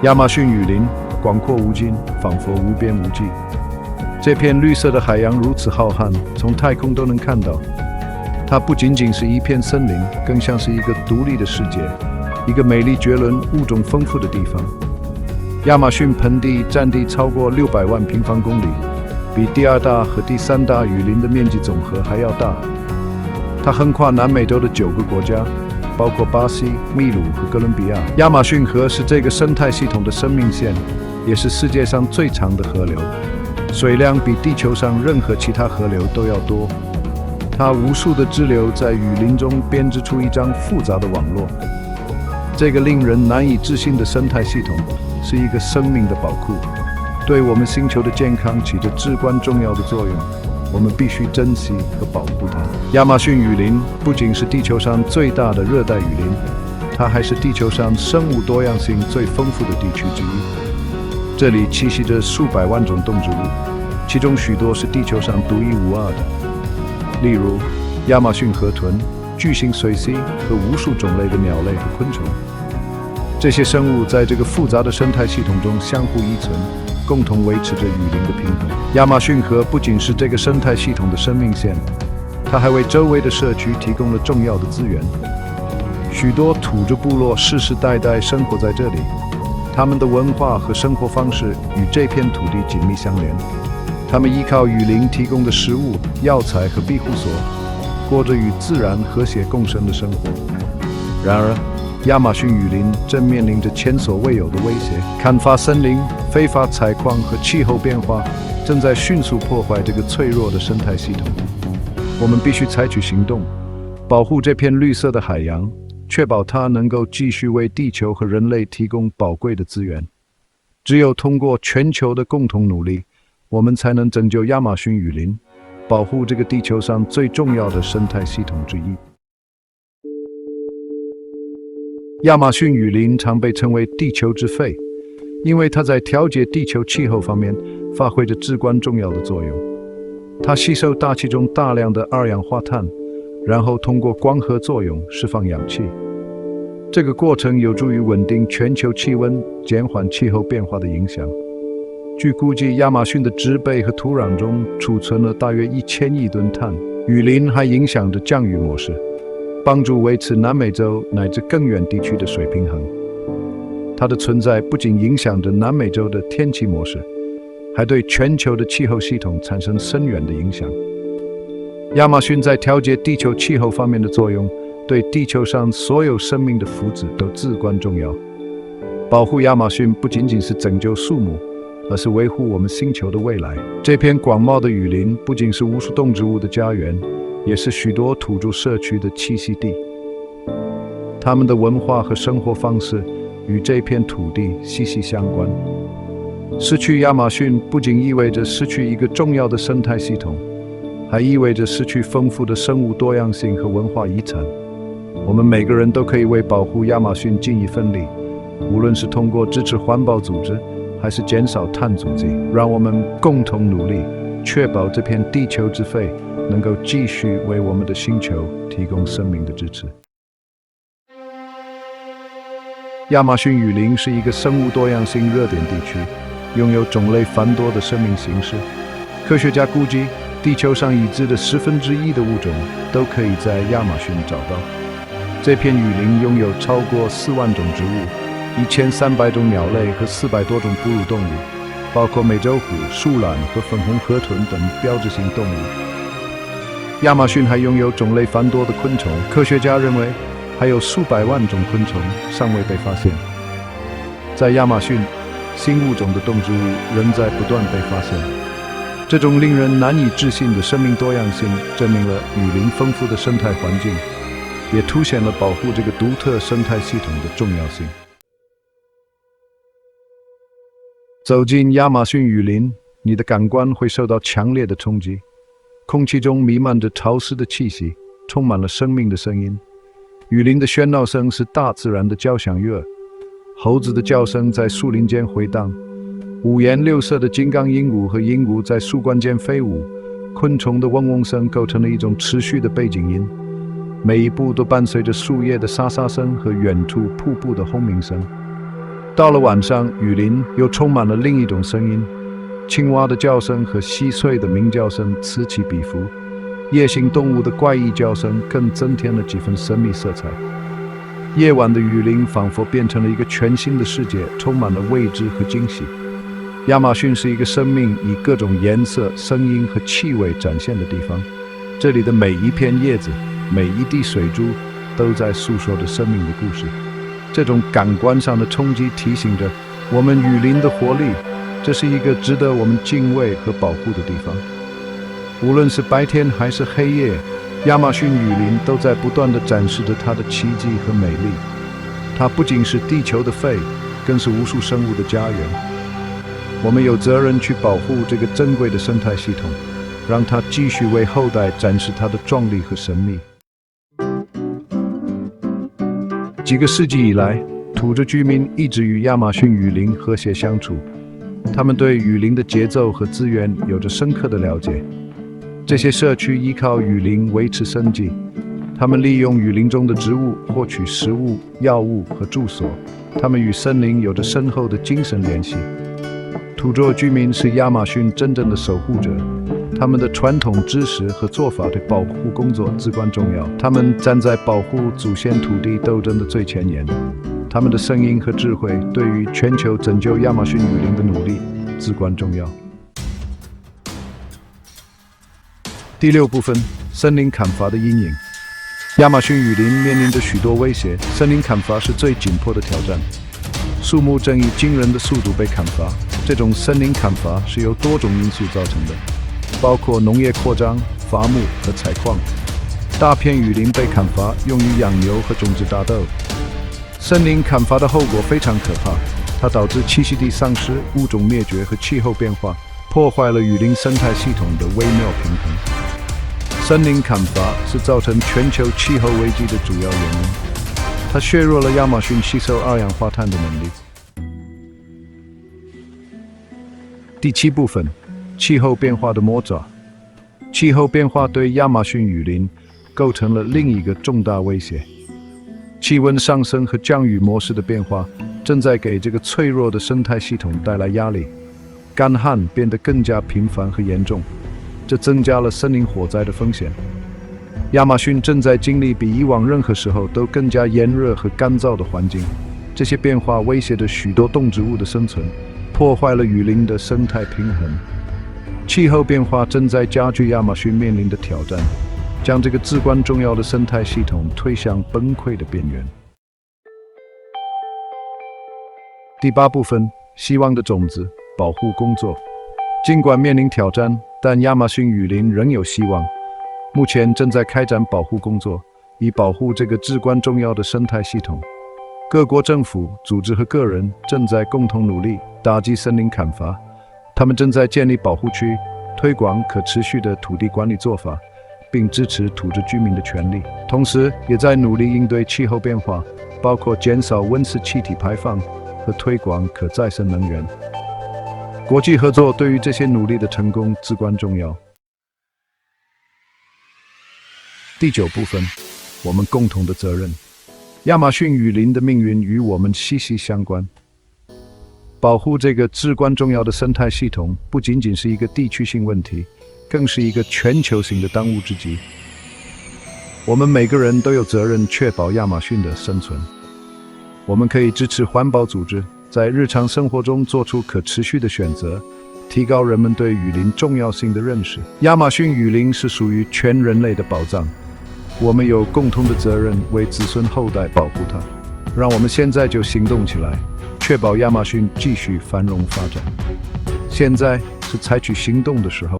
亚马逊雨林广阔无尽，仿佛无边无际。这片绿色的海洋如此浩瀚，从太空都能看到。它不仅仅是一片森林，更像是一个独立的世界，一个美丽绝伦、物种丰富的地方。亚马逊盆地占地超过600万平方公里，比第二大和第三大雨林的面积总和还要大。它横跨南美洲的9个国家，包括巴西、秘鲁和哥伦比亚。亚马逊河是这个生态系统的生命线，也是世界上最长的河流，水量比地球上任何其他河流都要多。它无数的支流在雨林中编织出一张复杂的网络。这个令人难以置信的生态系统是一个生命的宝库，对我们星球的健康起着至关重要的作用。我们必须珍惜和保护它。亚马逊雨林不仅是地球上最大的热带雨林，它还是地球上生物多样性最丰富的地区之一。这里栖息着数百万种动植物，其中许多是地球上独一无二的。例如，亚马逊河豚、巨型水螅和无数种类的鸟类和昆虫。这些生物在这个复杂的生态系统中相互依存，共同维持着雨林的平衡。亚马逊河不仅是这个生态系统的生命线，它还为周围的社区提供了重要的资源。许多土著部落世世代代生活在这里，他们的文化和生活方式与这片土地紧密相连。他们依靠雨林提供的食物、药材和庇护所，过着与自然和谐共生的生活。然而，亚马逊雨林正面临着前所未有的威胁，砍伐森林、非法采矿和气候变化正在迅速破坏这个脆弱的生态系统。我们必须采取行动，保护这片绿色的海洋，确保它能够继续为地球和人类提供宝贵的资源。只有通过全球的共同努力，我们才能拯救亚马逊雨林，保护这个地球上最重要的生态系统之一。亚马逊雨林常被称为地球之肺，因为它在调节地球气候方面发挥着至关重要的作用。它吸收大气中大量的二氧化碳，然后通过光合作用释放氧气。这个过程有助于稳定全球气温，减缓气候变化的影响。据估计，亚马逊的植被和土壤中储存了大约1000亿吨碳。雨林还影响着降雨模式，帮助维持南美洲乃至更远地区的水平衡。它的存在不仅影响着南美洲的天气模式，还对全球的气候系统产生深远的影响。亚马逊在调节地球气候方面的作用，对地球上所有生命的福祉都至关重要。保护亚马逊不仅仅是拯救树木，而是维护我们星球的未来。这片广袤的雨林不仅是无数动植物的家园，也是许多土著社区的栖息地。他们的文化和生活方式与这片土地息息相关。失去亚马逊不仅意味着失去一个重要的生态系统，还意味着失去丰富的生物多样性和文化遗产。我们每个人都可以为保护亚马逊尽一份力，无论是通过支持环保组织，还是减少碳足迹。让我们共同努力，确保这片地球之肺能够继续为我们的星球提供生命的支持。亚马逊雨林是一个生物多样性热点地区，拥有种类繁多的生命形式。科学家估计，地球上已知的1/10的物种都可以在亚马逊找到。这片雨林拥有超过4万种植物、1300种鸟类和400多种哺乳动物，包括美洲虎、树懒和粉红河豚等标志性动物。亚马逊还拥有种类繁多的昆虫，科学家认为还有数百万种昆虫尚未被发现。在亚马逊，新物种的动植物仍在不断被发现。这种令人难以置信的生命多样性，证明了雨林丰富的生态环境，也凸显了保护这个独特生态系统的重要性。走进亚马逊雨林，你的感官会受到强烈的冲击。空气中弥漫着潮湿的气息，充满了生命的声音。雨林的喧闹声是大自然的交响乐，猴子的叫声在树林间回荡，五颜六色的金刚鹦鹉和鹦鹉在树冠间飞舞，昆虫的嗡嗡声构成了一种持续的背景音，每一步都伴随着树叶的沙沙声和远处瀑布的轰鸣声。到了晚上，雨林又充满了另一种声音，青蛙的叫声和稀碎的鸣叫声此起彼伏，夜行动物的怪异叫声更增添了几分神秘色彩。夜晚的雨林仿佛变成了一个全新的世界，充满了未知和惊喜。亚马逊是一个生命以各种颜色、声音和气味展现的地方，这里的每一片叶子、每一滴水珠都在诉说着生命的故事。这种感官上的冲击提醒着我们雨林的活力，这是一个值得我们敬畏和保护的地方。无论是白天还是黑夜，亚马逊雨林都在不断地展示着它的奇迹和美丽。它不仅是地球的肺，更是无数生物的家园。我们有责任去保护这个珍贵的生态系统，让它继续为后代展示它的壮丽和神秘。几个世纪以来，土著居民一直与亚马逊雨林和谐相处，他们对雨林的节奏和资源有着深刻的了解。这些社区依靠雨林维持生计，他们利用雨林中的植物获取食物、药物和住所，他们与森林有着深厚的精神联系。土著居民是亚马逊真正的守护者，他们的传统知识和做法对保护工作至关重要。他们站在保护祖先土地斗争的最前沿，他们的声音和智慧对于全球拯救亚马逊雨林的努力至关重要。第6部分：森林砍伐的阴影。亚马逊雨林面临着许多威胁，森林砍伐是最紧迫的挑战。树木正以惊人的速度被砍伐，这种森林砍伐是由多种因素造成的，包括农业扩张、伐木和采矿。大片雨林被砍伐，用于养牛和种植大豆。森林砍伐的后果非常可怕，它导致栖息地丧失、物种灭绝和气候变化，破坏了雨林生态系统的微妙平衡。森林砍伐是造成全球气候危机的主要原因，它削弱了亚马逊吸收二氧化碳的能力。第7部分：气候变化的魔爪。气候变化对亚马逊雨林构成了另一个重大威胁。气温上升和降雨模式的变化正在给这个脆弱的生态系统带来压力，干旱变得更加频繁和严重，这增加了森林火灾的风险。亚马逊正在经历比以往任何时候都更加炎热和干燥的环境，这些变化威胁着许多动植物的生存，破坏了雨林的生态平衡。气候变化正在加剧亚马逊面临的挑战，将这个至关重要的生态系统推向崩溃的边缘。第8部分：希望的种子保护工作。尽管面临挑战，但亚马逊雨林仍有希望。目前正在开展保护工作，以保护这个至关重要的生态系统。各国政府、组织和个人正在共同努力打击森林砍伐，他们正在建立保护区，推广可持续的土地管理做法，并支持土著居民的权利，同时也在努力应对气候变化，包括减少温室气体排放和推广可再生能源。国际合作对于这些努力的成功至关重要。第9部分：我们共同的责任。亚马逊雨林的命运与我们息息相关。保护这个至关重要的生态系统不仅仅是一个地区性问题，更是一个全球性的当务之急。我们每个人都有责任确保亚马逊的生存。我们可以支持环保组织，在日常生活中做出可持续的选择，提高人们对雨林重要性的认识。亚马逊雨林是属于全人类的宝藏，我们有共同的责任为子孙后代保护它。让我们现在就行动起来，确保亚马逊继续繁荣发展。现在是采取行动的时候。